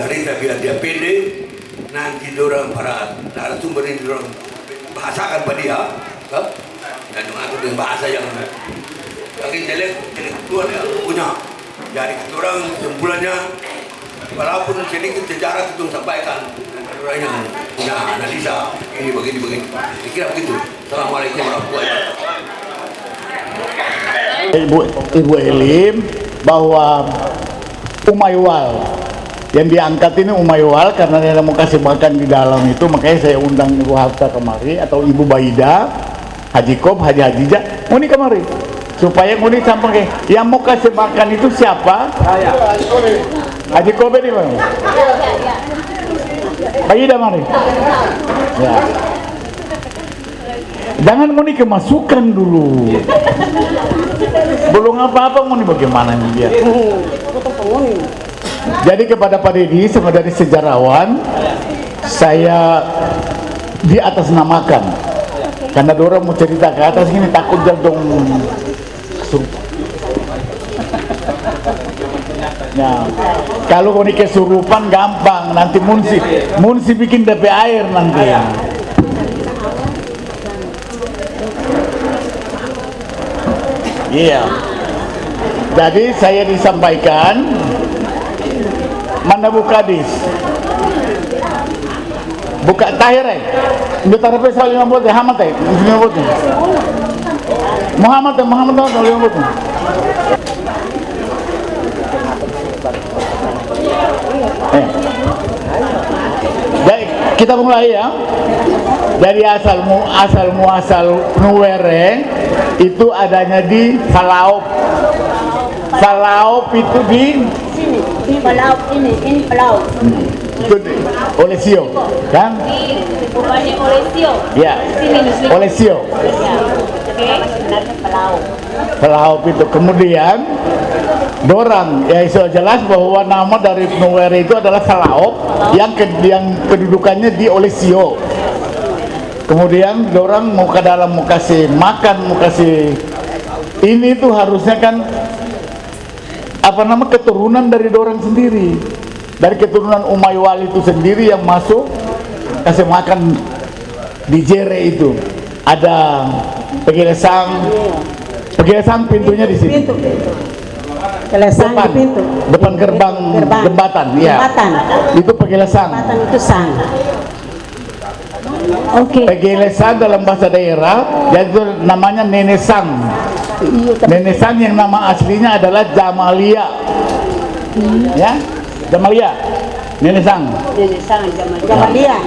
Dari saya bilang dia pede, nanti dorang para narasumber ini dorang bahasakan pada dia, dan mengatur dengan bahasa yang jelek keluar dia punya. Jadi kita orang kesimpulannya, walaupun sedikit sejarah itu sampaikan, orang yang punya analisa ini begini. Kira begitu. Assalamualaikum warahmatullahi wabarakatuh. Ibu Elim bahwa Umaywal yang diangkat ini Umaywal karena dia mau kasih makan di dalam itu, makanya saya undang Ibu Hafsa kemari atau Ibu Baida, Haji Kob, Haji Hajijah, Muni kemari supaya Muni sampai yang mau kasih makan itu siapa? Saya. Haji Kob ini bang. Baida mari. Ya. Jangan Muni kemasukan dulu. Belum apa-apa Muni bagaimana nih dia. Jadi kepada Pak Deddy sama dari sejarawan, saya di atas namakan karena dorang mau cerita ke atas ini takut dong. Nah, kalau ini kesurupan gampang, nanti munsi bikin DP air nanti. Iya. Jadi saya disampaikan mana Bukadis buka tahir udah taruh pesal 50 Muhammad Muhammad 50. Jadi kita mulai ya dari asal muasal Nuwere itu adanya di Falaop. Falaop itu di Pelaut ini pelaut. Itu Olesio, kan? Bukannya Olesio. Ya. Olesio. Ya. Oke, sebenarnya pelaut. Pelaut itu kemudian dorang ya iso jelas bahwa nama dari Nuwere itu adalah Falaop yang kedudukannya di Olesio. Kemudian dorang mau ke dalam mau kasih makan, mau kasih ini tuh harusnya kan keturunan dari dorang sendiri, dari keturunan Umaywal itu sendiri yang masuk kasih makan di Jere itu. Ada Pegilesang pintunya di sini. Depan gerbang jembatan, ya. Itu Pegilesang. Jembatan itu sang. Oke. Pegilesang dalam bahasa daerah, yaitu namanya Nenesang. Nenesan yang nama aslinya adalah Jamalia. Ya, Jamalia. Nenesan Jamalia.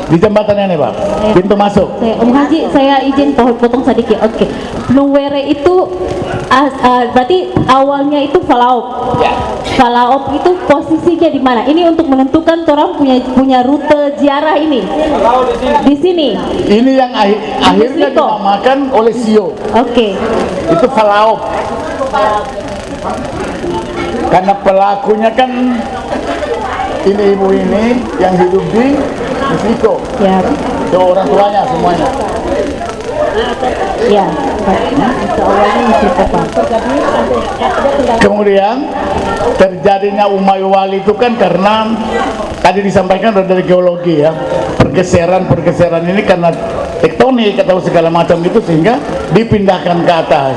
Di jembatan ini Pak, pintu masuk. Om Haji, saya izin potong sedikit. Oke. Nuwere itu berarti awalnya itu Falaop. Ya. Falaop itu posisinya di mana? Ini untuk menentukan orang punya rute ziarah ini. Di sini. Ini yang akhirnya dinamakan oleh Sio. Oke. Itu Falaop. Karena pelakunya kan ini ibu ini yang hidup di Meksiko. Ya. Itu orang tuanya semuanya. Ya. Awalnya Meksiko Pak. Kemudian terjadinya Umaywal itu kan karena tadi disampaikan dari geologi ya, pergeseran ini karena tektonik atau segala macam itu sehingga dipindahkan ke atas.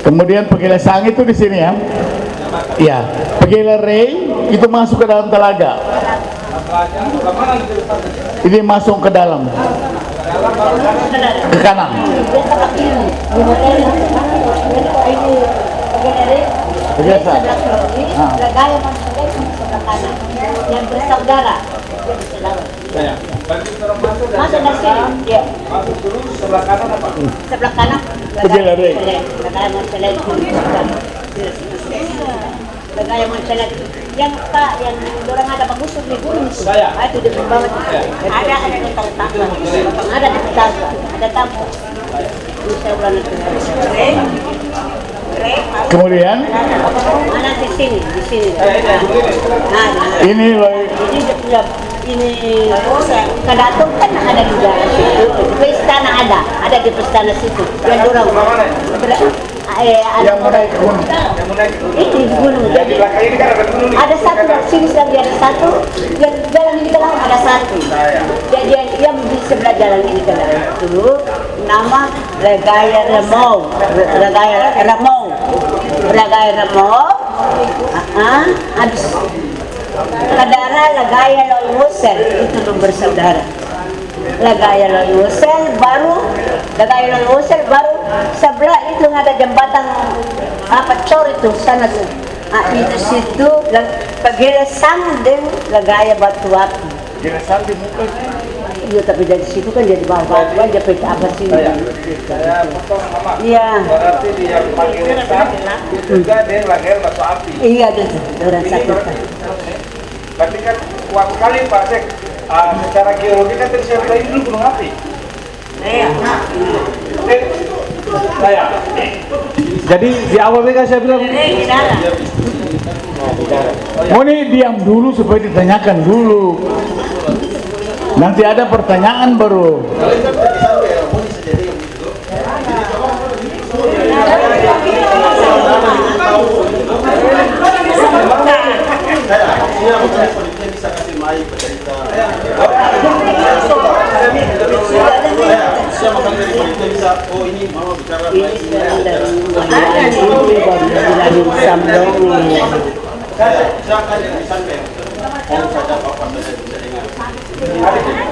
Kemudian Pegilesang itu di sini ya. Ya, Pegilere itu masuk ke dalam telaga. Ini masuk ke dalam. Ke kanan. Pegilesang. Yang bersaudara. Masuk dari sini. Ya. Masuk dulu sebelah kanan apa? Sebelah kanan. Pegilere. Yang Pak, yang orang ada pengusur di gunung itu. Saya. Itu di bawah. Ada di tangga. Ada di tangga. Ada tamu. Bisa ulang itu. Kemudian mana di sini, di sini. ini loh. Ini sudah ini Kadaton kan ada di dalam situ, di istana ada di istana situ. Yang orang Yang mau naik gunung. ini gunung. Yang di belakang ini kan ada gunung nih. Ada satu dari sini lagi ada satu, yang jalan ini ke dalam ada satu. Jadi yang di sebelah jalan ini ke dalam itu nama Regaya Remau, habis Kadara Lagaya Loyusel itu belum bersaudara. Lagaya Loyusel baru sebelah itu ada jembatan apa cor itu sana tuh. Itu situ Pagelasan dan Lagaya Batu Api. Gerasan di muka. Iya tapi dari situ kan jadi bawah aja pakai apa sih? Saya potong sama. Iya. Berarti di yang Pagelasan juga dia Lagaya Batu Api. Iya ada orang satu. Berarti kan kuat sekali Pak Sek. Secara geologi kan tadi saya bilang ini dulu gunung api. Saya. Jadi di awalnya kan saya bilang. Oh ini diam dulu supaya ditanyakan dulu. Nanti ada pertanyaan baru.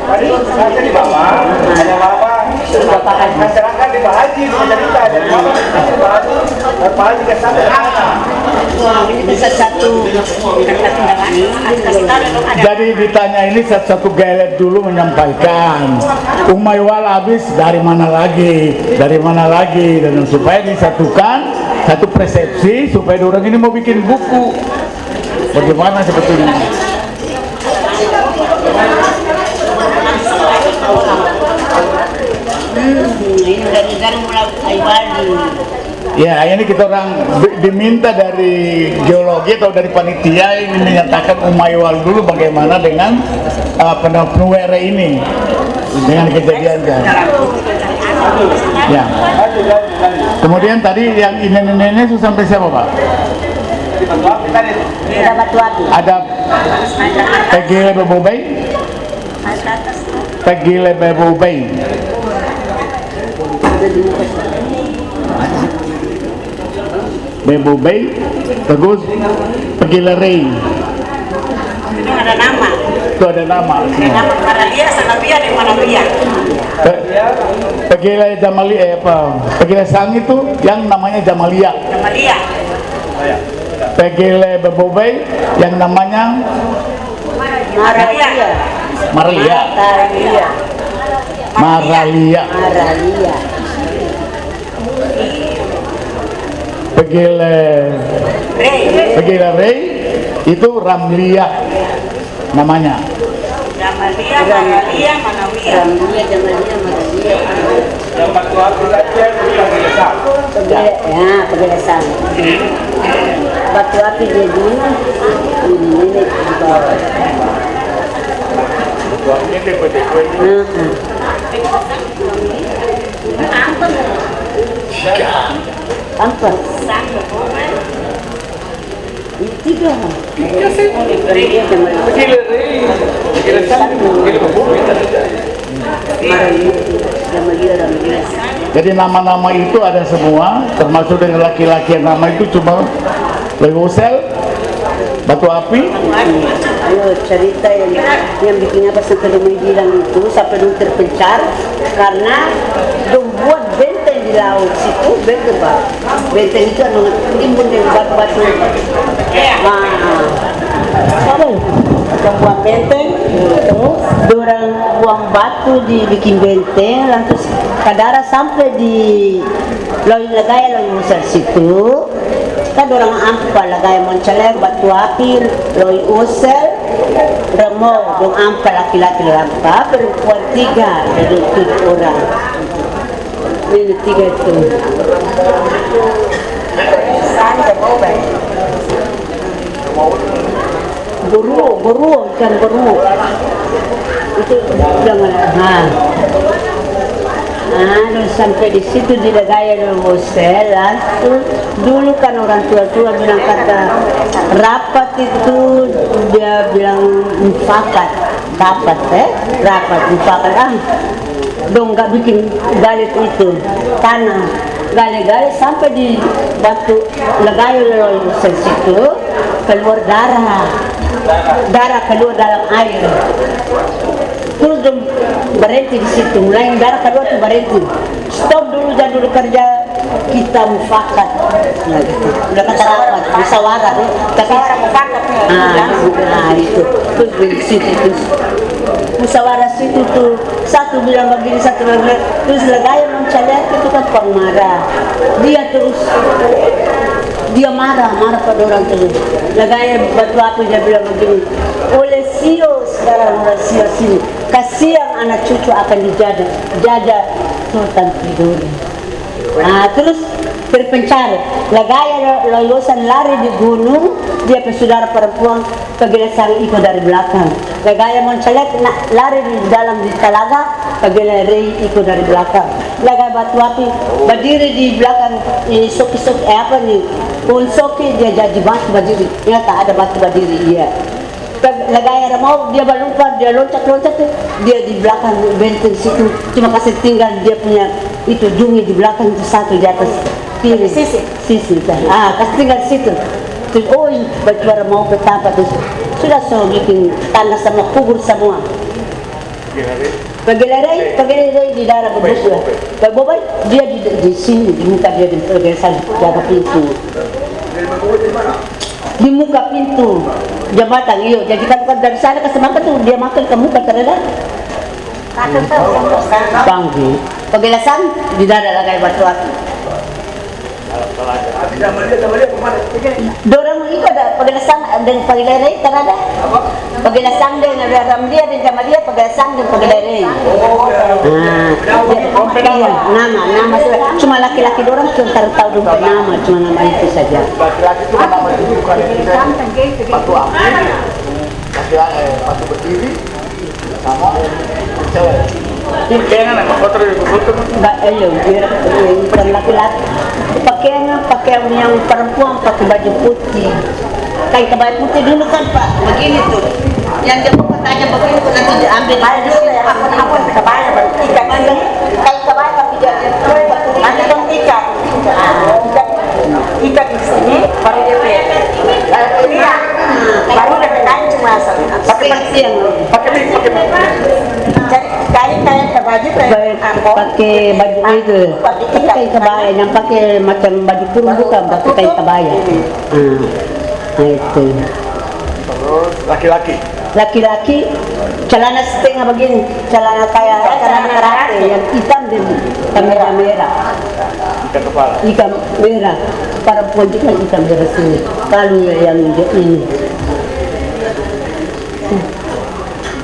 Tadi saya di bawah, ada lama, masyarakat di Bahaji, cerita dari bawah, Bahaji ke sana. Ini bisa satu Jadi ditanya ini satu-satu gelet dulu menyampaikan Umaywal habis dari mana lagi dan supaya disatukan satu persepsi supaya orang ini mau bikin buku bagaimana sebetulnya. ini dari mulai Aiwaldi. Ya, ini kita orang diminta dari geologi atau dari panitia ini menyatakan Umaywal dulu bagaimana dengan Penuwere ini dengan kejadiannya. Ya. Kemudian tadi yang ini itu sampai siapa Pak? Ada Batu Api. Ada Pegile Bebobei. Pegile Bebobei. Bebobei, terus Pegilerei. Itu ada nama. Itu ada nama. Nama Maralia, Sanabia, dan Manabia. Pegile Jamalia Pegile Sang itu yang namanya Jamalia. Jamalia. Pegile Bebobei yang namanya Maralia. Maralia. Maralia. Pegile Rei itu Ramlia namanya. Jamalia, Maralia, Manawia. Yang Batu Api tadi yang Pagelasan. Pagelasan. Batu Api jadi ini di bawah. Ampas. Tiga. Jadi nama-nama itu ada semua, termasuk dengan laki-laki yang nama itu cuma Lewusel, Batu Api. Ayo cerita yang bikin apa setelah bilang itu sampai dulu terpencar karena buat benteng di laut situ benteng itu timbun dengan batu-batu. Buang benteng, orang buang batu dibikin benteng, lantas Kadara sampai di Lagaya Loyusel situ. Kan orang ampa Lagaya Moncaler, Batu Api, Loyusel, Remo, dong ampa laki-laki lampa, perempuan 3 dari 7 orang. Ini 3 itu. Guru, ikan guru. Itu bilang mana? Terus sampai di situ dilagay ng hostel. Lalu dulu kan orang tua-tua bilang kata rapat itu dia bilang mufakat, rapat mufakat dong nggak bikin galit itu tanah gali-gali sampai di batu lagay ng hostel situ keluar darah keluar dalam air. Terus berhenti di situ, mulai darah kedua tuh berhenti. Stop dulu, jangan dulu kerja, kita mufakat. Nah, gitu. Udah kata rapat, musyawarah. Musyawarah mufakat. Itu. Terus di situ terus musyawarah situ tuh satu bilang begini, satu bilang begini. Terus lagay mencaliat itu kan pemarah. Dia marah pada orang tuh. Lagay batu api dia bilang begini. Oleh Sio sekarang oleh Sio sini. Kasihan anak cucu akan dijajah Sultan Tidore. Terus berpencar. Lagay lolosan lari di gunung. Dia saudara perempuan kegelasang ikut dari belakang. Lagay mencelet lari di dalam di talaga. Kegelasang ikut dari belakang. Lagay batu api berdiri di belakang soki-soki apa nih? Soki dia jadi batu berdiri. Ternyata ada batu berdiri dia. Lagay mau dia berlompat, dia loncat dia di belakang benteng situ. Cuma kasih tinggal dia punya itu dungi di belakang itu satu di atas kiri sisi kasih tinggal situ. Terus batu mau betapa terus sudah bikin tanah sama kubur semua. Pagilere di daerah berbusuk. Berbobay dia di sini di muka dia di jaga pintu. Di muka pintu jembatan iyo. Jadi kan dari sana ke Semangka tuh dia makan ke muka terada. Banggi. Pagelasan di daerah lagay batu api. Dorang itu ada pagelasan dan pagilere terada. Pagelasan dan Ramdia dan Jamalia pagelasan dan pagilere. Nama cuma laki-laki dorang cuma tahu dulu nama, cuma nama itu saja. Laki-laki cuma nama itu bukan batu api, batu berdiri, sama cewek. Bukan laki-laki. Pakaian yang perempuan pakai baju putih. Kayak kebaya putih dulu kan Pak, begini tuh. Yang dia katanya begini tuh nanti diambil. Dulu ya, apa kebaya ikat. Kayak kebaya tapi jadi nanti dong ikat. Ikat di sini baru dia iya. Baru dia kain cuma pakai yang pakai pakai baju itu pakai kebaya yang pakai macam baju kurung bukan pakai kain kebaya. Itu laki-laki celana setengah begini, celana kayak celana karate yang hitam dan merah ikan merah perempuan juga hitam merah sini. Kalau yang ini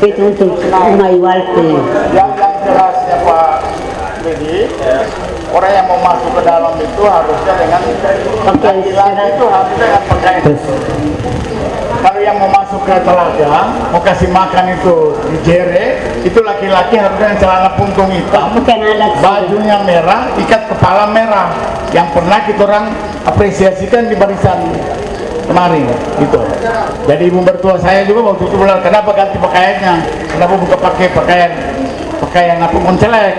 itu untuk Umay Walpe. Yang jelasnya Pak Bedi, orang yang mau masuk ke dalam itu harusnya dengan pakaian itu harus dengan pakaian. Kalau yang mau masuk ke telaga, mau kasih makan itu di jere, itu laki-laki harus dengan celana puntung hitam, bajunya merah, ikat kepala merah, yang pernah kita orang apresiasikan di barisan kemarin gitu. Jadi ibu mertua saya juga waktu itu bilang, kenapa ganti pakaiannya, kenapa buka pakai pakaian apa moncelek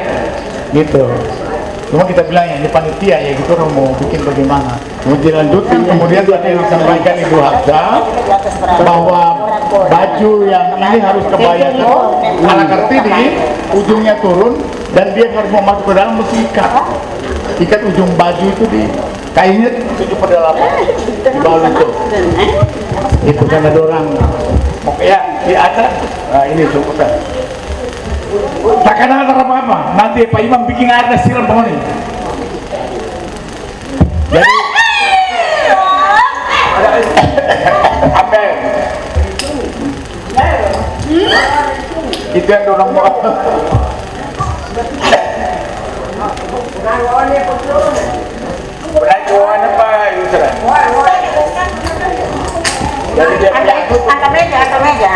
gitu. Cuma kita bilang ya ini panitia ya gitu, orang mau bikin bagaimana. Mau dilanjutkan, kemudian tadi yang disampaikan Ibu Hafsa bahwa baju yang ini harus kebaya ala kartini ujungnya turun dan dia harus mau masuk ke dalam mesti ikat ujung baju itu di kainnya 7 pedalaman di bawah itu kan ada orang ya di atas. Nah ini cukup kan takkan ada apa-apa nanti Pak Imam bikin air dan siram pohon ini. Jadi apa itu yang dorong mau Pelacuan apa Yusra? Jadi dia angkat meja.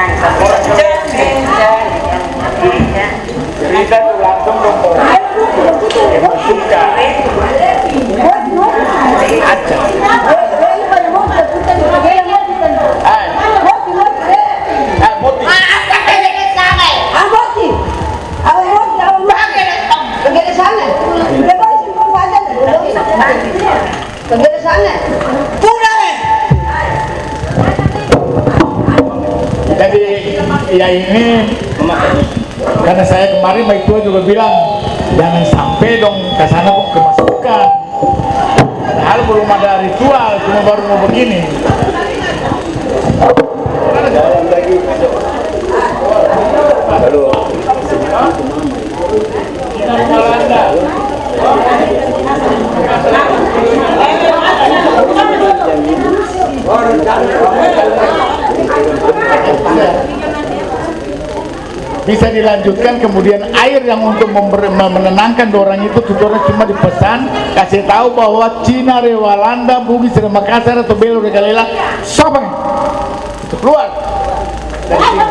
Bisa tuh langsung dong. Suka. Aja. Jadi ya ini karena saya kemarin Baik Tua juga bilang jangan sampai dong ke sana kok kemasukan. Padahal belum ada ritual, cuma baru mau begini. Bisa dilanjutkan kemudian air yang untuk menenangkan dorang itu orang cuma dipesan kasih tahu bahwa Cina Rewalanda Bugis dan Makassar atau Belo Regalela sobeng itu keluar dari sini.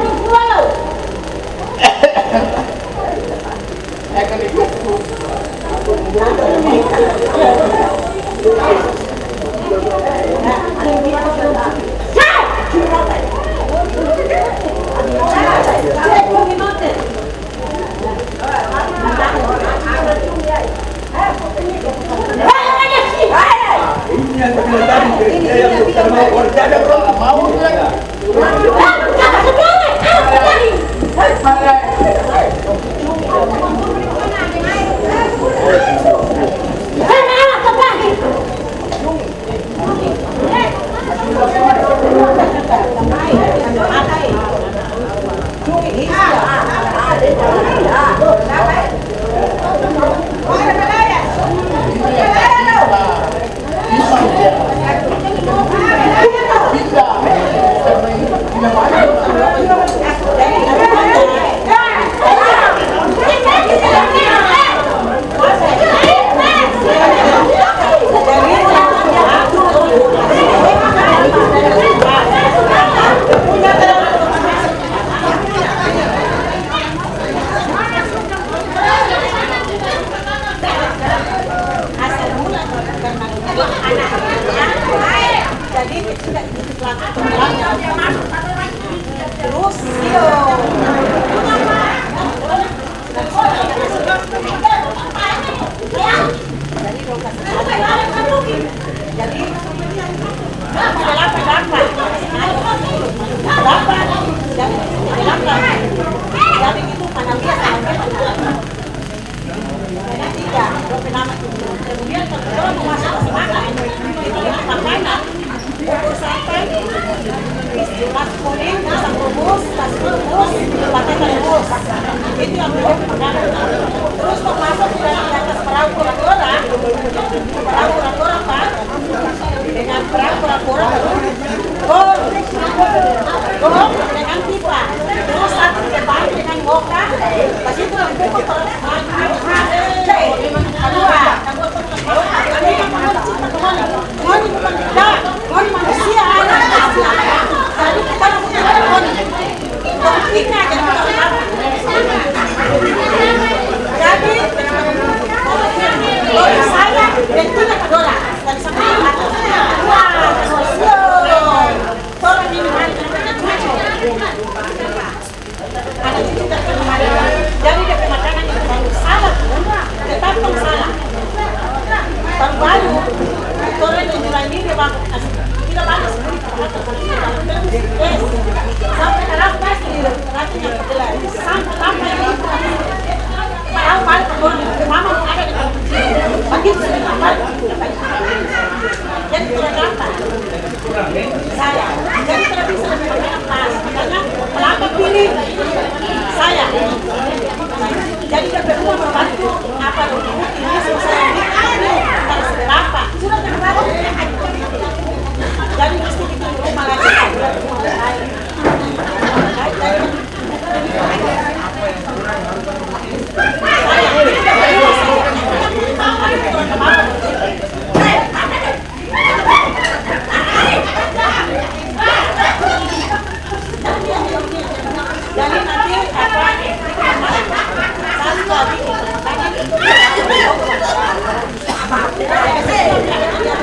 Jadi nanti apa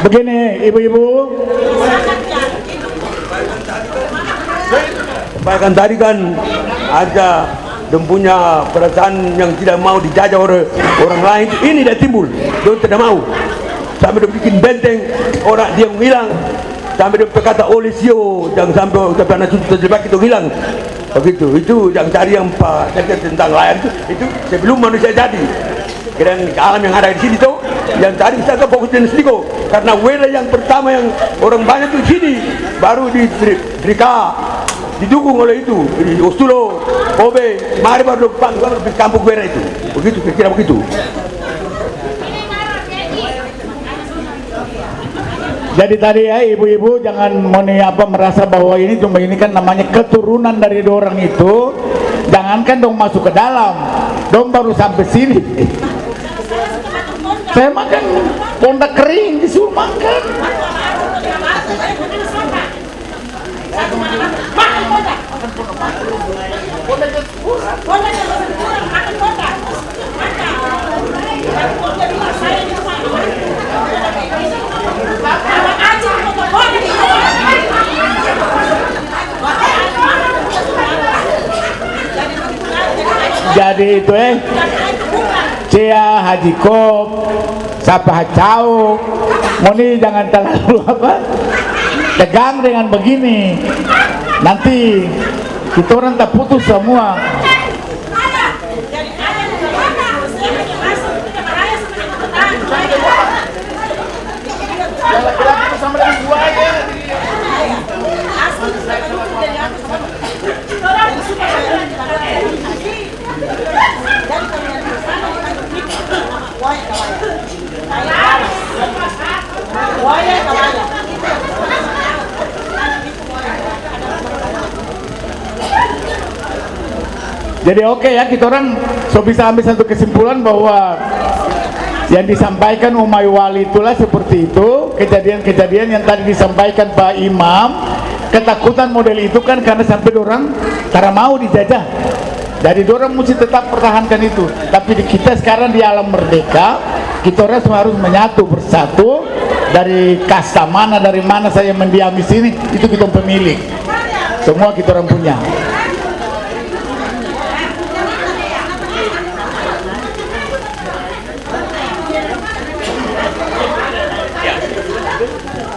Begini, ibu-ibu, Bahkan tadi kan ada dan punya perasaan yang tidak mau dijajah oleh orang lain. Ini dah timbul, dia tidak mau. Sampai dia bikin benteng, orang dia hilang. Sampai dia berkata Olisio, jangan sampai ucapan anak cucu terjebak itu hilang. Begitu, itu yang cari yang tentang layar itu sebelum manusia jadi. Kira alam yang ada di sini tuh, yang tadi kita ke fokus di sini kok. Karena wilayah yang pertama yang orang banyak tuh sini, baru di Trika. Didukung oleh itu di Ostulo, Kobe, mari baru di kampung Wera itu, begitu kira-kira begitu. jadi tadi ya ibu-ibu jangan merasa bahwa ini cuma ini kan namanya keturunan dari dorang itu, jangankan dong masuk ke dalam, dong baru sampai sini. Saya makan pondak kering disuruh makan. Jadi itu Cia Haji Kop, Sapa Hacau, Moni jangan terlalu tegang dengan begini. Nanti kita orang tak putus semua. Jadi oke ya, kita orang so bisa ambil satu kesimpulan bahwa yang disampaikan Umay Wali itulah seperti itu. Kejadian-kejadian yang tadi disampaikan Pak Imam, ketakutan model itu kan karena sampai orang karena mau dijajah. Jadi orang mesti tetap pertahankan itu. Tapi kita sekarang di alam merdeka, kita orang semua harus menyatu bersatu. Dari kasta mana, dari mana saya mendiam di sini, itu kita pemilik. Semua kita orang punya.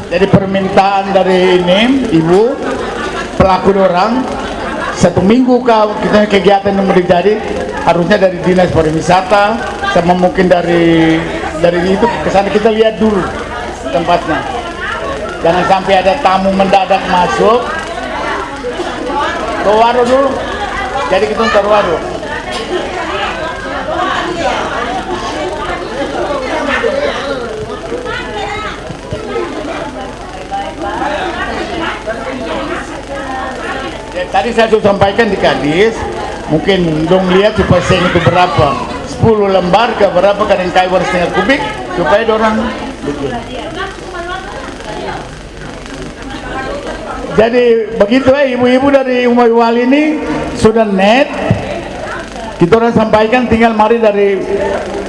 Jadi permintaan dari ini ibu pelaku orang 1 minggu kau kita kegiatan yang terjadi harusnya dari dinas pariwisata sama mungkin dari itu kesana kita lihat dulu tempatnya, jangan sampai ada tamu mendadak masuk ke warung dulu, jadi kita taruh warung. Tadi saya sudah sampaikan di Kadis, mungkin dong lihat supaya seng itu berapa, 10 lembar ke berapa kadang kayu setengah kubik supaya dorang bikin. Jadi begitu ya ibu-ibu dari Umay Wali ini sudah net, kita orang sampaikan, tinggal mari dari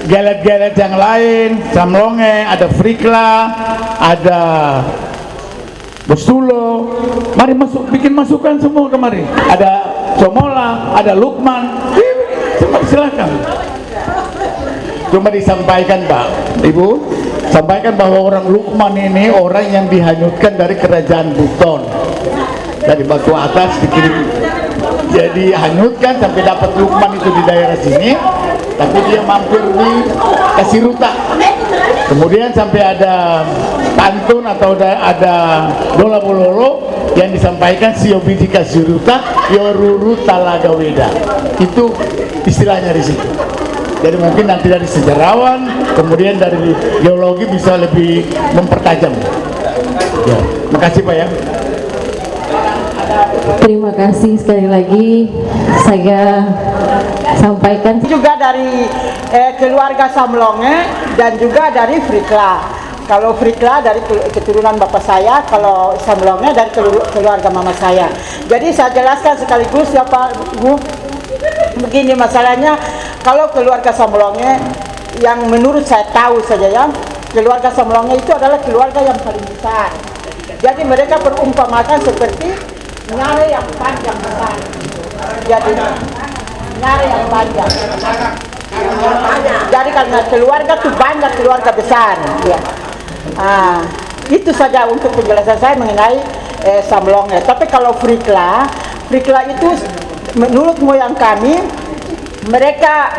gelet-gelet yang lain, Samlonge, ada Frikla, ada Bostulo, mari masuk, bikin masukan semua kemari. Ada Somola, ada Lukman, semua silakan. Cuma disampaikan Pak, Ibu, sampaikan bahwa orang Lukman ini orang yang dihanyutkan dari kerajaan Buton, dari batu atas dikirim, jadi hanyutkan sampai dapat Lukman itu di daerah sini, tapi dia mampir di Kasiruta. Kemudian sampai ada pantun atau ada dola bololo yang disampaikan siobidi Kasiruta yoruru talaga weda, itu istilahnya di situ. Jadi mungkin nanti dari sejarawan, kemudian dari geologi bisa lebih mempertajam. Ya, makasih Pak ya. Terima kasih sekali lagi saya sampaikan juga dari keluarga Samlonge dan juga dari Frikla. Kalau Frikla dari keturunan bapak saya, kalau Samlonge dari keluarga mama saya. Jadi saya jelaskan sekaligus ya Pak Bu, begini masalahnya, kalau keluarga Samlonge yang menurut saya tahu saja ya, keluarga Samlonge itu adalah keluarga yang paling besar. Jadi mereka perumpamakan seperti nyare yang panjang besar. Jadi nyare yang panjang. Jadi karena keluarga itu banyak keluarga besar. Ya. Itu saja untuk penjelasan saya mengenai Samlonge. Tapi kalau Frikla itu menurut moyang kami mereka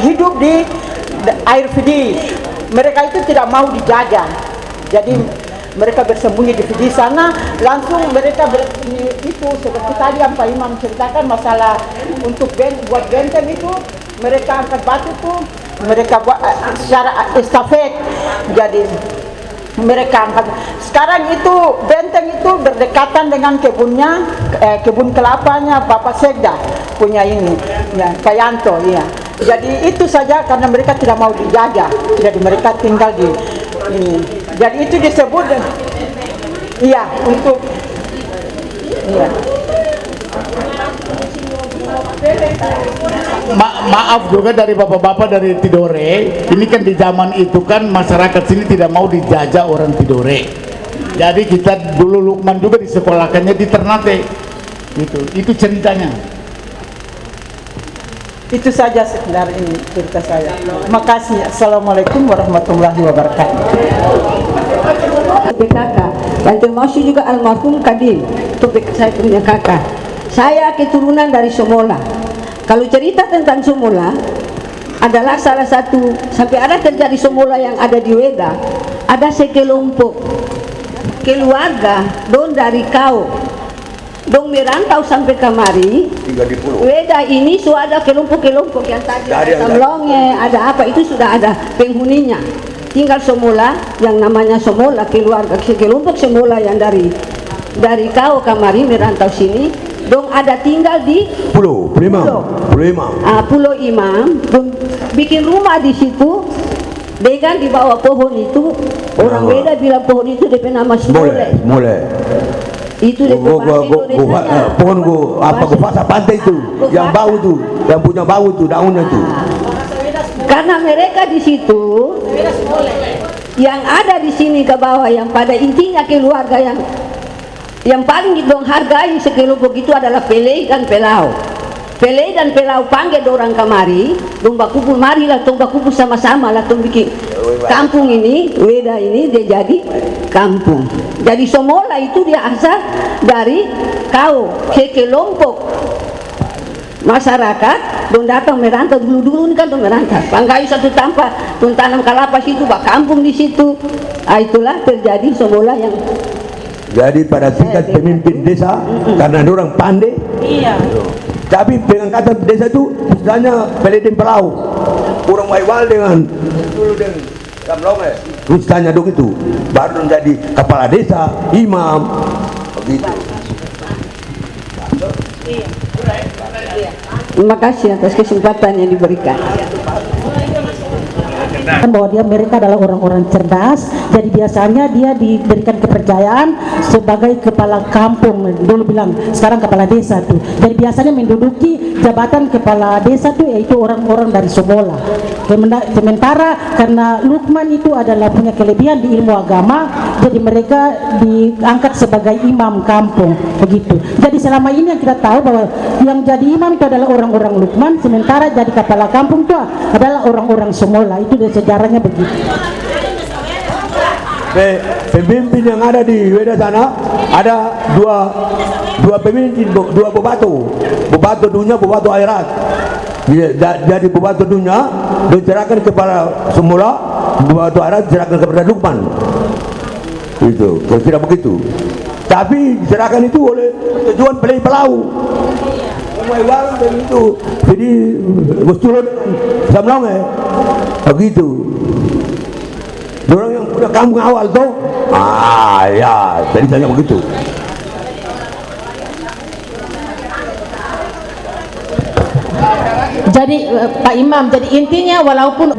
hidup di air Fidi. Mereka itu tidak mau dijajah. Jadi mereka bersembunyi di Fidi sana. Langsung mereka itu seperti tadi yang Pak Imam ceritakan masalah untuk buat benteng itu. Mereka angkat batu tuh, mereka buat secara estafet. Jadi mereka angkat. Sekarang itu benteng itu berdekatan dengan kebunnya, kebun kelapanya Bapak Sekda punya ini, ya, Pak Yanto, ya. Jadi itu saja karena mereka tidak mau dijajah. Jadi mereka tinggal di ini. Jadi itu disebut, iya, untuk, iya. Maaf juga dari bapak-bapak dari Tidore. Ini kan di zaman itu kan masyarakat sini tidak mau dijajah orang Tidore. Jadi kita dulu Lukman juga disekolahkannya di Ternate. Itu ceritanya. Itu saja sekedar ini cerita saya. Makasih. Assalamualaikum warahmatullahi wabarakatuh. Kakak dan termasuk juga almarhum Kadim. Itu saya punya kakak. Saya keturunan dari Somola. Kalau cerita tentang Somola adalah salah satu sampai ada terjadi Somola yang ada di Weda. Ada sekelompok keluarga don dari kau dong merantau sampai kemari. Weda ini sudah ada kelompok-kelompok yang tadi Samlonge, ada apa itu sudah ada penghuninya. Tinggal Somola yang namanya Somola keluarga kelompok Somola yang dari kau kemari merantau sini. Dong ada tinggal di Pulau Imam. Pulau Imam. Dong bikin rumah di situ. Dengan di bawah pohon itu orang Weda bilang pohon itu DP nama Smole. Itu DP pohon apa gufasa pantai itu, yang bau tuh, yang punya bau tuh daunnya tuh. Karena mereka di situ yang ada di sini ke bawah yang pada intinya keluarga yang paling dong hargai sekelompok itu adalah Pele dan Pelau. Pele dan Pelau panggil orang kemari, dong bakumpul marilah, dong bakumpul sama-sama lah, dong bikin kampung ini, Weda ini dia jadi kampung. Jadi Somola itu dia asal dari kau kelompok masyarakat, dong datang merantau dulu ini kan dong merantau. Pangkayu satu tanpa, dong tanam kelapa situ, bak kampung di situ. Itulah terjadi Somola yang. Jadi pada tingkat pemimpin desa karena orang pandai. Iya. Tapi pengangkatan desa itu misalnya Peledin Pelau, orang Waiwal dengan Samlonge, ustaznya dong itu baru menjadi kepala desa, imam, begitu. Terima kasih atas kesempatan yang diberikan. Bahwa mereka adalah orang-orang cerdas, jadi biasanya dia diberikan kepercayaan sebagai kepala kampung, dulu bilang sekarang kepala desa tuh. Jadi biasanya menduduki jabatan kepala desa tuh yaitu orang-orang dari Somola. Sementara karena Lukman itu adalah punya kelebihan di ilmu agama, jadi mereka diangkat sebagai imam kampung begitu. Jadi selama ini yang kita tahu bahwa yang jadi imam itu adalah orang-orang Lukman, sementara jadi kepala kampung itu adalah orang-orang Somola. Itu sejarahnya begitu. Pemimpin yang ada di Weda sana ada dua pemimpin, dua bupatu dunia, bupatu akhirat. Jadi bupatu dunia diserahkan kepada semula, bupatu akhirat diserahkan kepada Lukman. Itu kira-kira begitu. Tapi diserahkan itu oleh tujuan Pelau. Waiwal dan itu, jadi Gustulun Samlonge begitu. Orang yang punya kampung awal tuh, ya, jadi saya begitu. Jadi Pak Imam, jadi intinya walaupun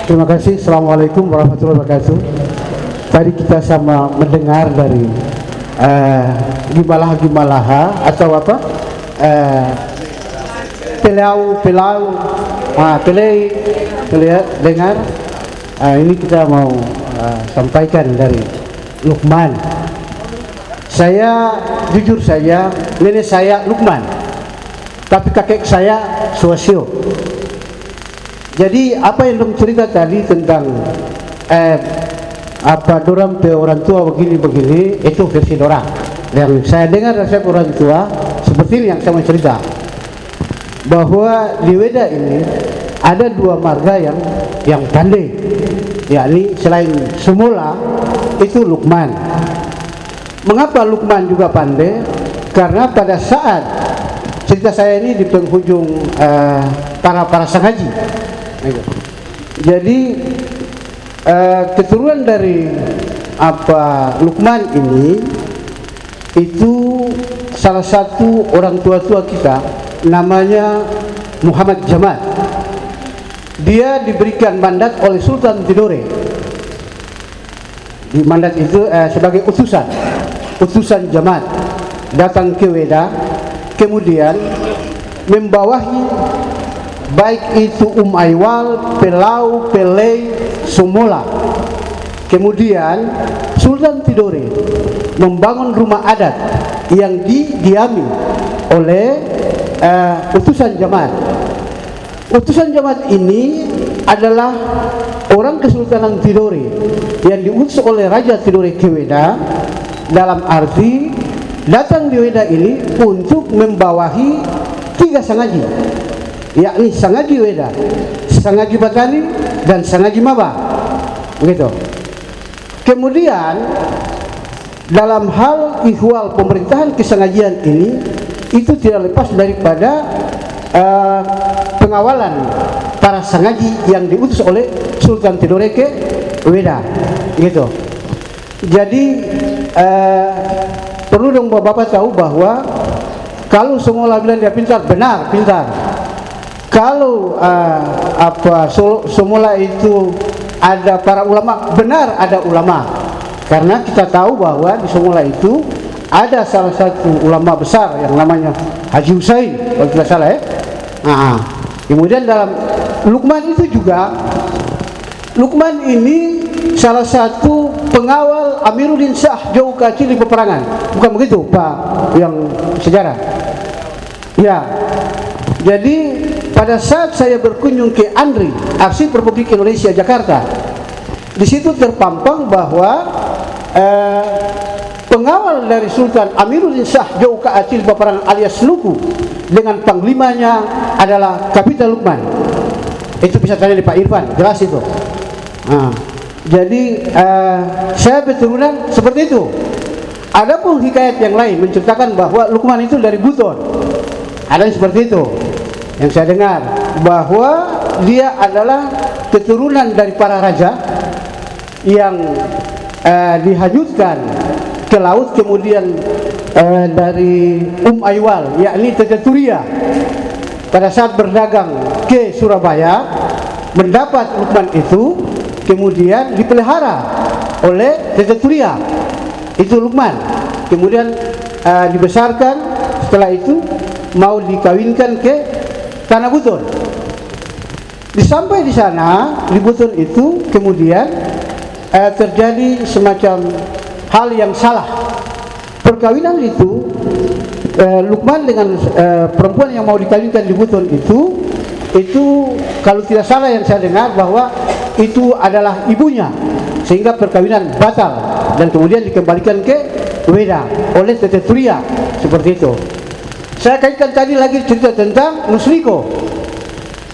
Terima kasih. Assalamualaikum warahmatullahi wabarakatuh. Tadi kita sama mendengar dari Gimalaha atau apa Pelau Pelai lihat dengar. Ini kita mau sampaikan dari Lukman. Saya jujur saja, nenek saya Lukman, tapi kakek saya Suwasio. Jadi apa yang dong cerita tadi tentang dorang pe orang tua begini-begini, itu versi dorang. Yang saya dengar dari orang tua seperti ini yang saya mau cerita, bahwa di Weda ini ada dua marga yang pandai, yakni selain Sumola itu Lukman. Mengapa Lukman juga pandai? Karena pada saat cerita saya ini di penghujung para sangaji. Jadi keturunan dari Lukman ini itu salah satu orang tua kita namanya Muhammad Jamal. Dia diberikan mandat oleh Sultan Tidore. Di mandat itu sebagai utusan Jamal datang ke Weda, kemudian membawahi baik itu Aywal, Pelau, Pelai, Sumola. Kemudian Sultan Tidore membangun rumah adat yang didiami oleh utusan Jamal. Utusan Jamal ini adalah orang Kesultanan Tidore yang diutus oleh Raja Tidore ke Weda, dalam arti datang di Weda ini untuk membawahi 3 sangaji, yakni sangaji Weda, sangaji Batani, dan sangaji Maba, begitu. Kemudian dalam hal ihwal pemerintahan kesangajian ini itu tidak lepas daripada pengawalan para sangaji yang diutus oleh Sultan Tidore ke Weda, gitu. Jadi perlu dong bapak tahu bahwa kalau semua bilang dia pintar, benar pintar. Kalau semula itu ada para ulama, benar ada ulama. Karena kita tahu bahwa di semula itu ada salah satu ulama besar yang namanya Haji Husain, kalau tidak salah ya. Kemudian dalam Lukman itu juga, Lukman ini salah satu pengawal Amiruddin Shah jauh kecil di peperangan, bukan begitu Pak yang sejarah ya. Jadi pada saat saya berkunjung ke ANRI, Arsip Republik Indonesia Jakarta, di situ terpampang bahwa pengawal dari Sultan Amiruddin Shah jauh kecil peperangan alias Luku dengan panglimanya adalah Kapitan Lukman. Itu bisa tanya di Pak Irfan, jelas itu. Jadi saya keturunan seperti itu. Adapun hikayat yang lain menceritakan bahwa Lukman itu dari Buton. Ada yang seperti itu yang saya dengar, bahwa dia adalah keturunan dari para raja yang dihanyutkan ke laut, kemudian dari Aywal, yakni Teteturia, pada saat berdagang ke Surabaya mendapat Lukman itu, kemudian dipelihara oleh Teteturia, itu Lukman. Kemudian dibesarkan, setelah itu mau dikawinkan ke Tanah Buton. Sampai di sana di Buton itu kemudian terjadi semacam hal yang salah. Perkawinan itu Lukman dengan perempuan yang mau dikawinkan di Buton itu kalau tidak salah yang saya dengar bahwa itu adalah ibunya, sehingga perkawinan batal dan kemudian dikembalikan ke Weda oleh Teteturia, seperti itu. Saya kaitkan tadi lagi cerita tentang Nusliko.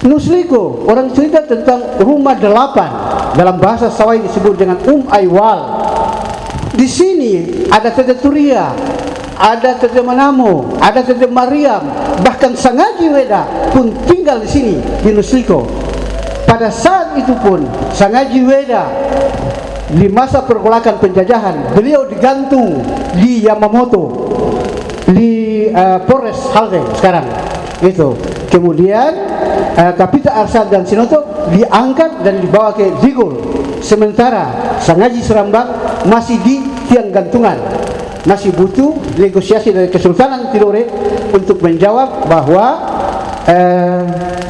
Nusliko, orang cerita tentang rumah 8, dalam bahasa Sawai disebut dengan Aywal. Di sini ada Teteturia, ada Tete Manamo, ada Tete Mariam, bahkan Sangaji Weda pun tinggal di sini di Nusliko. Pada saat itu pun Sangaji Weda di masa pergolakan penjajahan, beliau digantung di Yamamoto, di Polres Halde sekarang itu. Kemudian Kapita Arsad dan Sinoto diangkat dan dibawa ke Zigul, sementara Sangaji Serambang masih di tiang gantungan, masih butuh negosiasi dari Kesultanan Tidore untuk menjawab bahwa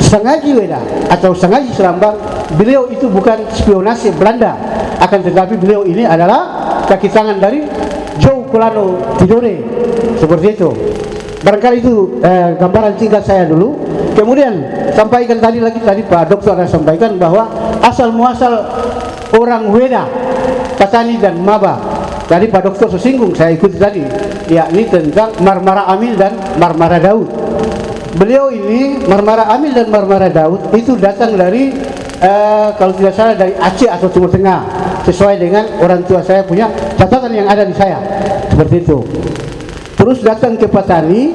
Sangaji Weda atau Sangaji Serambang, beliau itu bukan spionase Belanda, akan tetapi beliau ini adalah kaki tangan dari Joe Colano Tidore, seperti itu. Barangkali itu gambaran singkat saya dulu. Kemudian sampaikan tadi Pak Dokter ada sampaikan bahwa asal muasal orang Weda, Patani dan Maba. Tadi Pak Dokter sesinggung, saya ikuti tadi, yakni tentang Marmara Amil dan Marmara Daud. Beliau ini Marmara Amil dan Marmara Daud itu datang dari kalau tidak salah dari Aceh atau Timur Tengah, sesuai dengan orang tua saya punya catatan yang ada di saya, seperti itu. Terus datang ke Patani,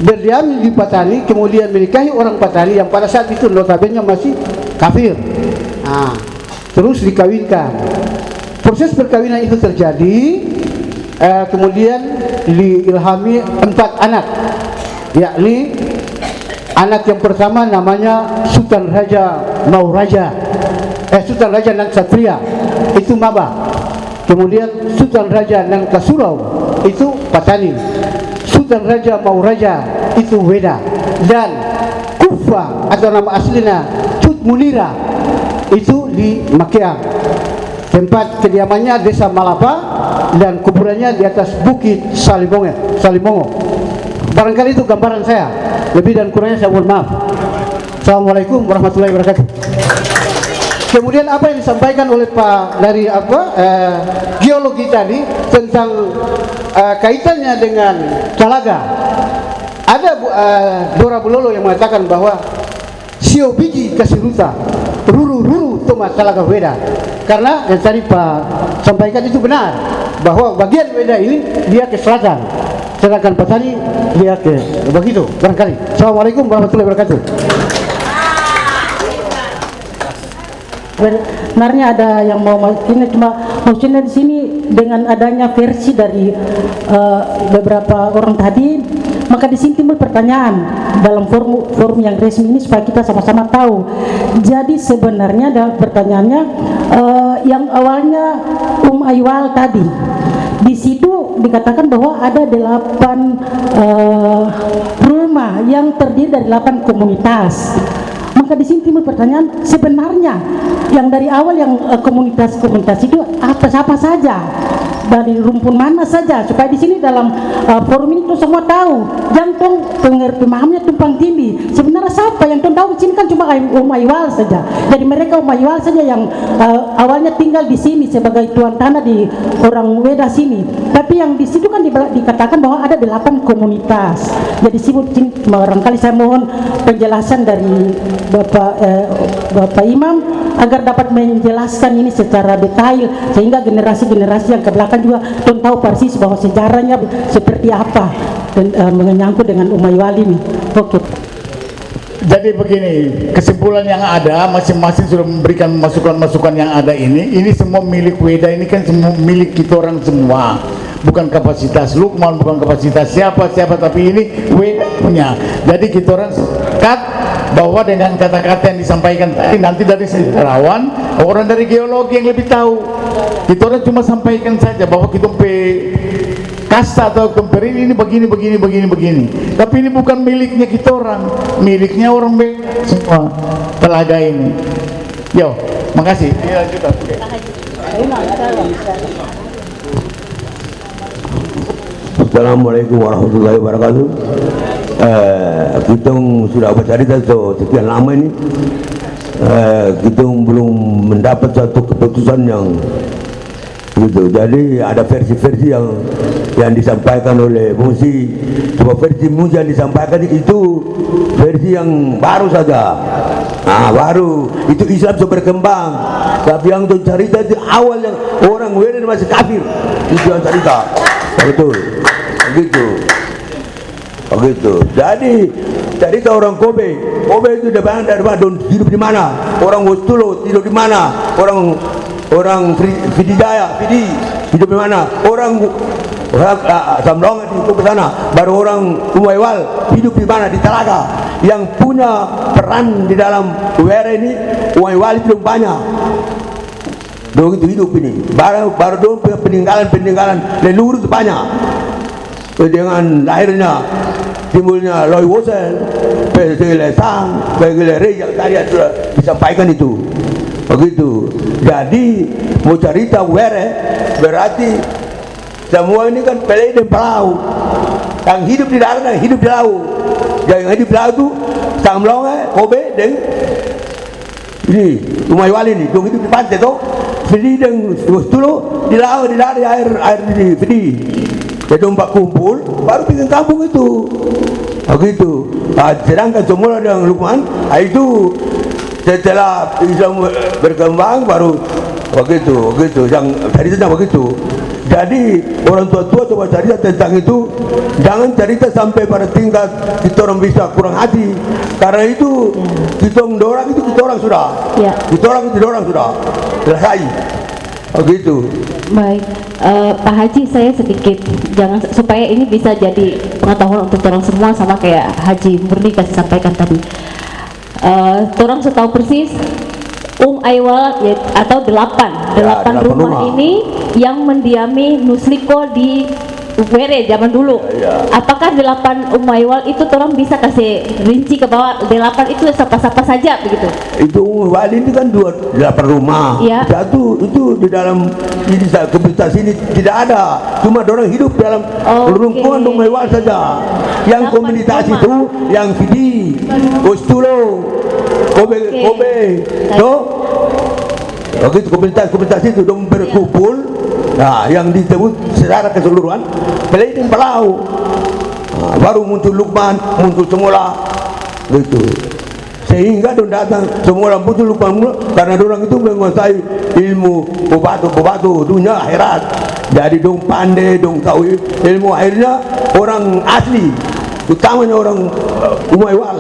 berdiam di Patani, kemudian menikahi orang Patani yang pada saat itu notabene masih kafir. Nah, terus dikawinkan. Proses perkawinan itu terjadi, kemudian diilhami 4 anak, yakni anak yang pertama namanya Sultan Raja Mauraja, Sultan Raja Nansatria, itu Maba. Kemudian Sultan Raja Nangkasurau, itu Patani. Sultan Raja Mauraja, itu Weda. Dan Kufa atau nama aslinya Cut Munira, itu di Makiang. Tempat kediamannya Desa Malapa dan kuburannya di atas Bukit Salimongo. Barangkali itu gambaran saya. Lebih dan kurangnya saya mohon maaf. Assalamualaikum warahmatullahi wabarakatuh. Kemudian apa yang disampaikan oleh Pak dari geologi tadi tentang kaitannya dengan Talaga. Ada Dora Bulolo yang mengatakan bahwa sio biji kasiruta ruru toma Talaga Weda. Karena yang tadi Pak sampaikan itu benar, bahwa bagian Weda ini dia ke selatan, sedangkan Patani dia ke begitu barangkali. Assalamualaikum warahmatullahi wabarakatuh. Sebenarnya ada yang mau ini cuma maksudnya di sini dengan adanya versi dari beberapa orang tadi, maka di sini timbul pertanyaan dalam forum yang resmi ini supaya kita sama-sama tahu. Jadi sebenarnya dalam pertanyaannya yang awalnya Aywal tadi, di situ dikatakan bahwa ada 8 rumah yang terdiri dari 8 komunitas. Maka di sini timbul pertanyaan, sebenarnya yang dari awal yang komunitas-komunitas itu apa saja, dari rumpun mana saja, supaya di sini dalam forum ini tuh semua tahu, jangan pemahamnya tumpang tindih. Sebenarnya siapa yang tahu di sini kan cuma Aywal saja. Jadi mereka Aywal saja yang awalnya tinggal di sini sebagai tuan tanah di orang Weda sini. Tapi yang di situ kan dikatakan bahwa ada 8 komunitas. Jadi sibuk barangkali saya mohon penjelasan dari Bapak Imam agar dapat menjelaskan ini secara detail sehingga generasi-generasi yang ke belakang juga tahu persis bahwa sejarahnya seperti apa dan menyangkut dengan Aywal ini. Oke. Jadi begini, kesimpulan yang ada masing-masing sudah memberikan masukan-masukan yang ada ini semua milik Weda, ini kan semua milik kita orang semua. Bukan kapasitas Lukman, bukan kapasitas siapa, tapi ini Weda punya. Jadi kita orang sepakat bahwa dengan kata-kata yang disampaikan tadi, nanti dari sejarawan, orang dari geologi yang lebih tahu. Kita orang cuma sampaikan saja bahwa kita kasta atau kemperin ini begini. Tapi ini bukan miliknya kita orang, miliknya orang semua Talaga ini. Yo, makasih. Assalamualaikum warahmatullahi wabarakatuh. Kita sudah bercerita sekian lama ini, kita belum mendapat satu keputusan yang gitu. Jadi ada versi-versi yang disampaikan oleh Musi. Cuma versi Musi yang disampaikan itu versi yang baru saja. Baru itu Islam sudah berkembang. Tapi yang itu cerita itu awal yang orang Weda masih kafir. Itu yang cerita. Betul. Begitu. Jadi cerita orang Kobe itu dari mana hidup di mana, orang Wostulo hidup di mana, orang Fidi hidup di mana, orang Samlonga itu ke sana, baru orang Aywal hidup di mana, di Talaga. Yang punya peran di dalam WR ini Aywal itu banyak. Begitu hidup ini, baru peninggalan leluhur itu banyak. Dengan lahirnya timbulnya Loy Wosen, Pegile Sang, Pegile Rey yang tadi sudah disampaikan itu. Begitu. Jadi mau cerita were berarti semua ini kan pelai dan pelau. Yang hidup di darat dan hidup di laut. Yang hidup di laut itu Samlonge, Kobe dan ini Umaywal ini, dong hidup di pantai tuh. Fidi dan Gustulo di laut, di darat air di Fidi. Jadi empat kumpul baru bikin kampung itu. Begitu. Sedangkan semula dengan Lukman itu setelah Islam berkembang baru begitu. Yang tadi sedang begitu. Jadi orang tua-tua coba cerita tentang itu, jangan cerita sampai pada tingkat kita orang bisa kurang hati, karena itu kita orang itu kita orang sudah, kita orang sudah selesai. Begitu. Baik, Pak Haji, saya sedikit jangan supaya ini bisa jadi pengetahuan untuk orang semua sama kayak Haji Murni kasih sampaikan tadi. Orang setahu persis Aywal atau 8 rumah ini yang mendiami Nusliko di Were zaman dulu. Apakah 8 Aywal itu orang bisa kasih rinci ke bawah 8 itu siapa-siapa saja begitu? Itu Aywal ini kan 8 rumah. Satu itu di dalam ini komunitas ini tidak ada, cuma orang hidup dalam lingkungan Aywal saja. Yang komunitas itu yang Fidi, Gustulo, Kobe, begitu komunitas itu dong berkumpul. Nah, yang disebut secara keseluruhan pelai dan pelau. Baru muncul Lukman, muncul semula, gitu. Sehingga dong datang semula muncul Lukman karena orang itu menguasai ilmu batu dunia akhirat. Jadi dong pandai, dong tahu ilmu akhirnya orang asli, utamanya orang Umaywal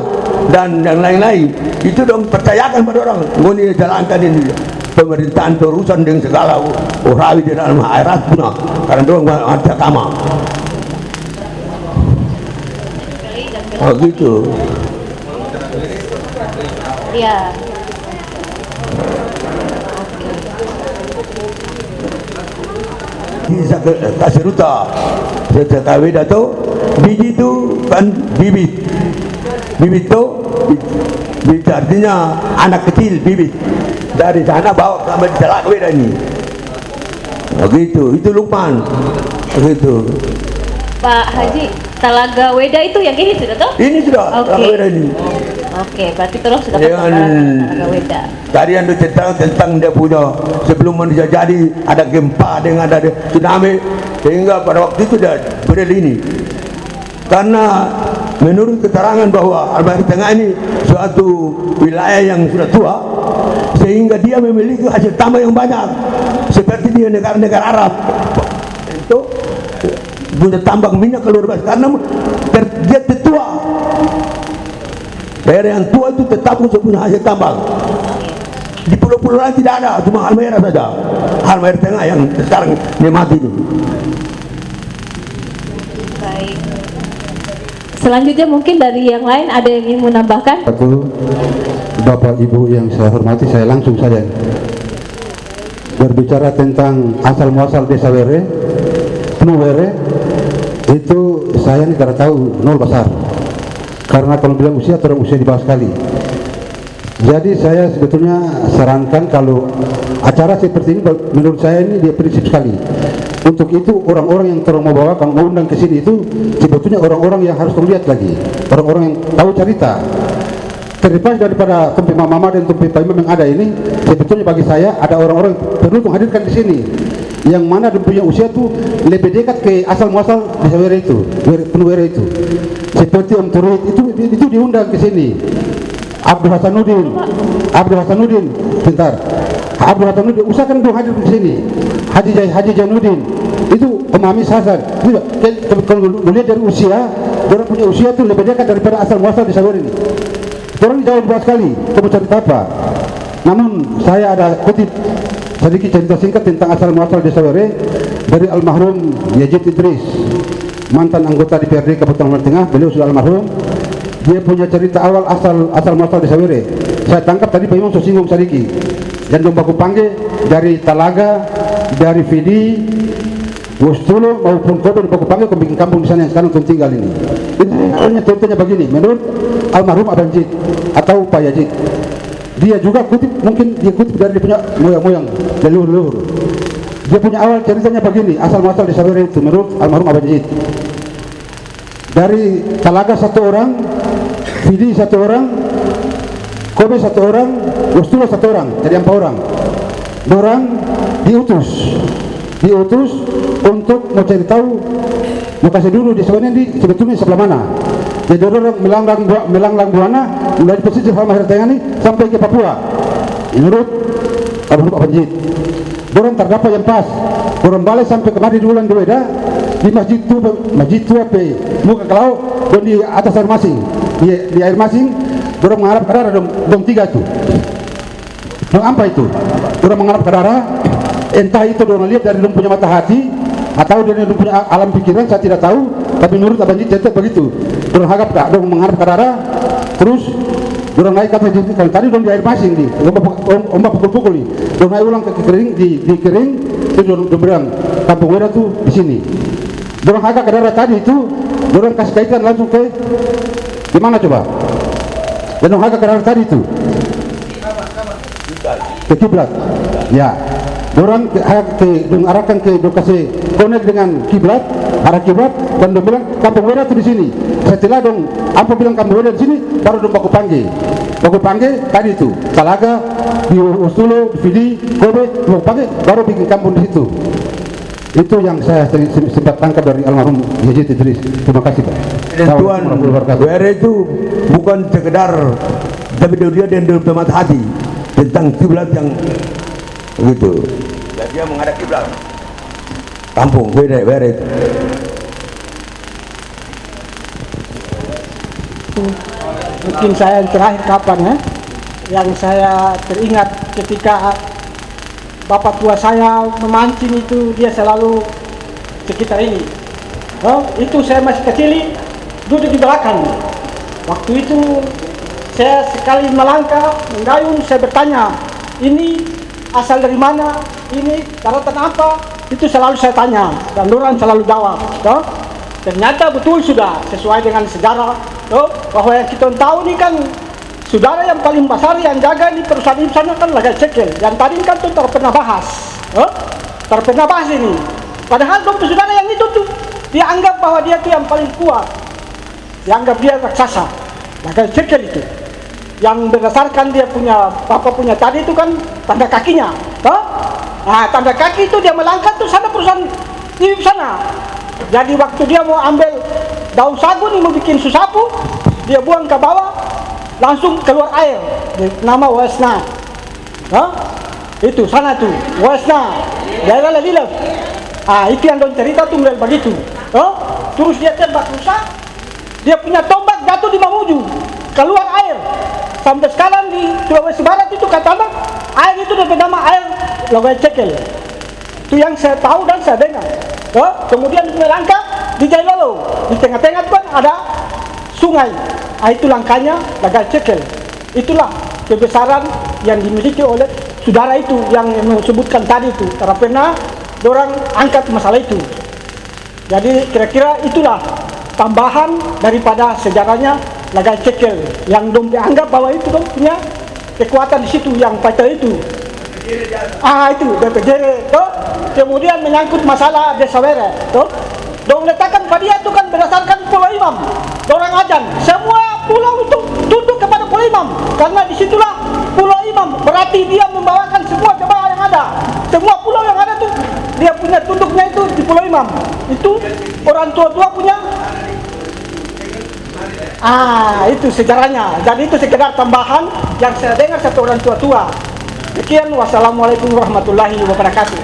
dan yang lain-lain itu dong percayakan pada orang. Ngoni jalankan ini pemerintahan terusan dengan segala urawi di dalam akhirat puna karena dong ada kama. Begitu. Iya. Bisa kasih ruta setelah weda tu biji tu kan bibit tu artinya anak kecil bibit dari sana bawa sampai celak weda ini begitu. Itu Lukman begitu. Pak Haji, Talaga Weda itu yang ini sudah toh? Ini sudah Talaga Weda ini. Oke, berarti terus sudah Talaga Weda. Tadi yang cerita tentang dia punya sebelum manusia jadi ada gempa dengan ada tsunami sehingga pada waktu itu dia berdiri ini. Karena menurut keterangan bahwa Almair Tengah ini suatu wilayah yang sudah tua sehingga dia memiliki hasil tambah yang banyak seperti di negara-negara Arab itu punya tambang minyak keluar biasa karena dia tetua. Daerah yang tua itu tetap punya hasil tambang. Di pulau-pulau lain tidak ada, cuma Halmahera saja. Halmahera Tengah yang sekarang nikmati ini. Baik. Selanjutnya mungkin dari yang lain ada yang ingin menambahkan? Bapak Ibu yang saya hormati, saya langsung saja berbicara tentang asal muasal desa Were, Were itu saya ini tidak tahu nol besar. Karena kalau bilang usia, orang usia di bawah sekali. Jadi saya sebetulnya sarankan kalau acara seperti ini menurut saya ini dia prinsip sekali. Untuk itu orang-orang yang terus mau bawa, kalau mau undang ke sini itu sebetulnya orang-orang yang harus terlihat lagi, orang-orang yang tahu cerita. Terlepas daripada Tumpi Mama dan Tumpi Pak Imam yang ada ini, sebetulnya bagi saya ada orang-orang perlu menghadirkan di sini, yang mana dia punya usia tuh lebih dekat ke asal muasal desa Were itu, penuh Were itu. Seperti Om Turut itu diundang ke sini. Abdul Hasanuddin, bentar. Abdul Hasanuddin, usahakan dong hadir di sini. Haji Jainuddin, itu Om Amis Hasan. Kalau lihat dari usia, orang punya usia itu lebih dekat daripada asal muasal desa Were ini. Orang jauh luas sekali, kamu cerita apa? Namun saya ada kutip sedikit cerita singkat tentang asal muasal desa Were dari almarhum Yazid Idris, mantan anggota DPRD Kabupaten Halmahera Tengah. Beliau sudah almarhum. Dia punya cerita awal asal muasal desa Were. Saya tangkap tadi Pak Imam singgung sedikit. Dan dong baku panggil dari Talaga, dari Fidi, Gustulo maupun Kobe baku panggil ke bikin kampung di sana yang sekarang tinggal ini. Ini hanya contohnya begini, menurut almarhum Abang Jid atau Pak Yajid, dia juga kutip, mungkin dia kutip dari dia punya moyang-moyang, leluhur-leluhur. Dia punya awal ceritanya begini, asal-muasal di Sawere itu menurut almarhum Abang Jid. Dari Talaga 1 orang, Fidi 1 orang, Kobe 1 orang, Wustula 1 orang, jadi 4 orang. Dorang diutus untuk mau cari tahu, mau kasih dulu di sebenarnya sebetulnya sebelah mana. Jadi orang melanglang buana dari pesisir Halmahera Tengah sampai ke Papua. Menurut almarhum Abang Jid, dorang terdapat yang pas. Dorang balik sampai kemari di bulan Dueda di masjid tua pe muka ke laut dan di atas air masing. Di air masing dorang mengharap ke darah dong 3 itu. Dong apa itu? Dorang mengharap ke darah. Entah itu dorang lihat dari dorang punya mata hati atau dari dorang punya alam pikiran, saya tidak tahu. Tapi menurut Abang Jid tetap begitu. Dorang mengharap ke darah, terus dorang naik ke atas. Kalau tadi dorang di air pasing di ombak pukul-pukul nih. Dorang naik ulang ke kering di kering, terus dorang bilang Kampung Weda tuh di sini. Dorang agak ke darah tadi itu, dorang kasih kaitan langsung ke gimana coba? Dan dorang agak ke darah tadi itu ke kiblat, ya. Dorang arahkan ke lokasi connect dengan kiblat, arah kiblat, dan dong bilang Kampung Weda itu di sini. Setelah dong apa bilang Kampung Weda di sini, baru dong baku panggil tadi itu Talaga, di Ustulo, di Fidi, Kobe, baku panggil, baru bikin kampung di situ. Itu yang saya sempat tangkap dari almarhum Yajid Idris. Terima kasih Pak. Dan Tuan, WR itu bukan sekedar, tapi dia dan mata hati tentang kiblat yang begitu. Dan dia menghadap kiblat. Kampung WR itu. Mungkin saya yang terakhir kapan ya, yang saya teringat ketika bapak tua saya memancing itu, dia selalu sekitar ini. Oh, itu saya masih kecil, duduk di belakang. Waktu itu saya sekali melangkah, menggayung, saya bertanya, ini asal dari mana, ini daratan apa, itu selalu saya tanya, dan orang selalu jawab. Oh, ternyata betul sudah sesuai dengan sejarah. Oh, bahwa yang kita tahu ini kan saudara yang paling besar yang jaga di perusahaan ini sana kan Lagai Cekel. Yang tadi kan tuh terpernah bahas, terpernah bahas ini. Padahal tuh saudara yang itu tuh dia anggap bahwa dia tuh yang paling kuat, dianggap dia raksasa. Lagai Cekel itu, yang berdasarkan dia punya bapak punya tadi itu kan tanda kakinya. Nah, tanda kaki itu dia melangkah tuh sana perusahaan di sana. Jadi waktu dia mau ambil daun sagu nih mau bikin susapu, dia buang ke bawah, langsung keluar air, nama Wesna. Itu sana tuh Wesna, daerah Lelilep. Itu yang don cerita tuh model begitu. Terus dia tembak rusak, dia punya tombak jatuh di Mamuju, keluar air. Sampai sekarang di Sulawesi Barat itu katanya air itu bernama air Lagai Cekel. Itu yang saya tahu dan saya dengar. Kemudian di Melangka, di Jailolo, di tengah-tengah kan ada sungai. Itu langkahnya Lagai Cekel. Itulah kebesaran yang dimiliki oleh saudara itu yang disebutkan tadi itu. Karena pernah orang angkat masalah itu. Jadi kira-kira itulah tambahan daripada sejarahnya Lagai Cekel yang dong dianggap bahwa itu dong punya kekuatan di situ yang pada itu. Itu DPJR. Kemudian menyangkut masalah desa Were. Dong letakkan pada dia itu kan berdasarkan Pulau Imam. Orang ajan, semua pulau itu tunduk kepada Pulau Imam. Karena disitulah Pulau Imam, berarti dia membawakan semua jemaah yang ada. Semua pulau yang ada tuh dia punya tunduknya itu di Pulau Imam. Itu orang tua-tua punya. Itu sejarahnya. Jadi itu sekedar tambahan yang saya dengar satu orang tua-tua. Sekian, wassalamualaikum warahmatullahi wabarakatuh.